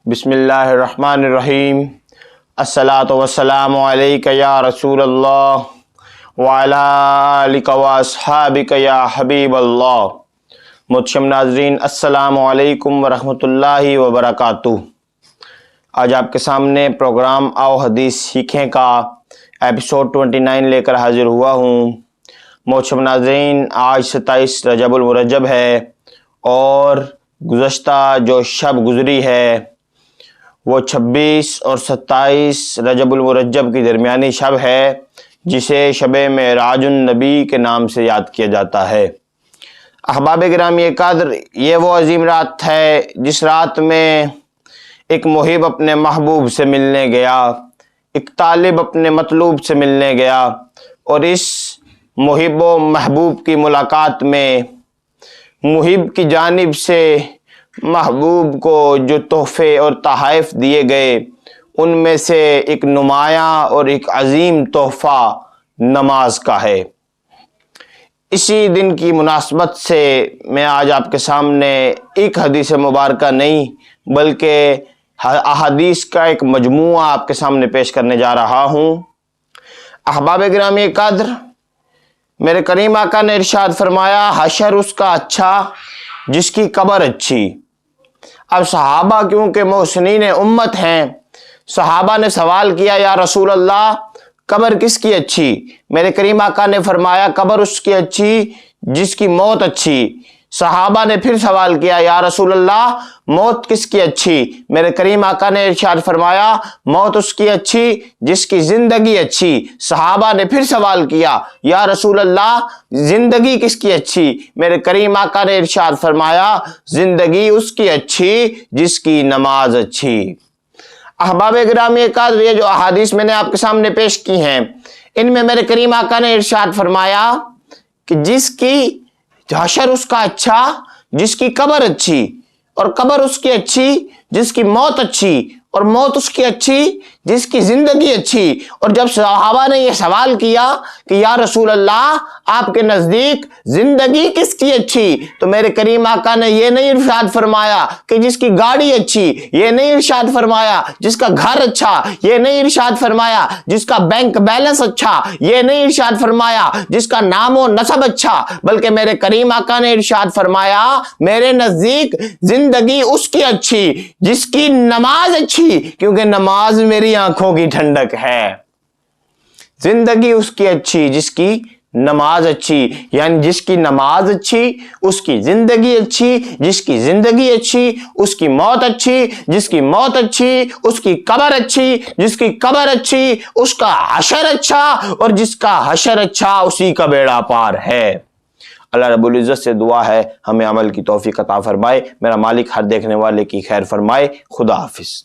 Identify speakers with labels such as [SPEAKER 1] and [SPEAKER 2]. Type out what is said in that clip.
[SPEAKER 1] بسم اللہ الرحمن الرحیم الصلاۃ والسلام علیک یا رسول اللہ وعلی آلک واصحابک یا حبیب اللہ۔ محترم ناظرین، السلام علیکم ورحمۃ اللہ وبرکاتہ۔ آج آپ کے سامنے پروگرام آؤ حدیث سیکھیں کا ایپیسوڈ 29 لے کر حاضر ہوا ہوں۔ محترم ناظرین، آج 27 رجب المرجب ہے اور گزشتہ جو شب گزری ہے وہ 26 اور 27 رجب المرجب کی درمیانی شب ہے، جسے شب معراج النبی کے نام سے یاد کیا جاتا ہے۔ احباب گرامی قدر، یہ وہ عظیم رات ہے جس رات میں ایک محب اپنے محبوب سے ملنے گیا، ایک طالب اپنے مطلوب سے ملنے گیا، اور اس محب و محبوب کی ملاقات میں محب کی جانب سے محبوب کو جو تحفے اور تحائف دیے گئے ان میں سے ایک نمایاں اور ایک عظیم تحفہ نماز کا ہے۔ اسی دن کی مناسبت سے میں آج آپ کے سامنے ایک حدیث مبارکہ نہیں بلکہ احادیث کا ایک مجموعہ آپ کے سامنے پیش کرنے جا رہا ہوں۔ احباب گرامی قدر، میرے کریم آقا نے ارشاد فرمایا، حشر اس کا اچھا جس کی قبر اچھی۔ اب صحابہ کیونکہ محسنین امت ہیں، صحابہ نے سوال کیا، یا رسول اللہ قبر کس کی اچھی؟ میرے کریم آقا نے فرمایا، قبر اس کی اچھی جس کی موت اچھی۔ صحابہ نے پھر سوال کیا، یا رسول اللہ موت کس کی اچھی؟ میرے کریم آقا نے ارشاد فرمایا، موت اس کی اچھی جس کی زندگی اچھی۔ صحابہ نے پھر سوال کیا، یا رسول اللہ زندگی کس کی اچھی؟ میرے کریم آقا نے ارشاد فرمایا، زندگی اس کی اچھی جس کی نماز اچھی۔ احباب گرامی قدر، یہ جو احادیث میں نے آپ کے سامنے پیش کی ہیں، ان میں میرے کریم آقا نے ارشاد فرمایا کہ جس کی حشر اس کا اچھا جس کی قبر اچھی، اور قبر اس کی اچھی جس کی موت اچھی، اور موت اس کی اچھی جس کی زندگی اچھی۔ اور جب صحابہ نے یہ سوال کیا کہ یا رسول اللہ آپ کے نزدیک زندگی کس کی اچھی، تو میرے کریم آقا نے یہ نہیں ارشاد فرمایا کہ جس کی گاڑی اچھی، یہ نہیں ارشاد فرمایا جس کا گھر اچھا، یہ نہیں ارشاد فرمایا جس کا بینک بیلنس اچھا، یہ نہیں ارشاد فرمایا جس کا نام و نسب اچھا، بلکہ میرے کریم آقا نے ارشاد فرمایا، میرے نزدیک زندگی اس کی اچھی جس کی نماز اچھی، کیونکہ نماز میری آنکھوں کی ٹھنڈک ہے۔ زندگی اس کی اچھی جس کی نماز اچھی، یعنی جس کی نماز اچھی اس کی زندگی اچھی، جس کی زندگی اچھی اس کی موت اچھی، جس کی موت اچھی اس کی قبر اچھی، جس کی قبر اچھی اس کا حشر اچھا، اور جس کا حشر اچھا اسی کا بیڑا پار ہے۔ اللہ رب العزت سے دعا ہے ہمیں عمل کی توفیق عطا فرمائے، میرا مالک ہر دیکھنے والے کی خیر فرمائے۔ خدا حافظ۔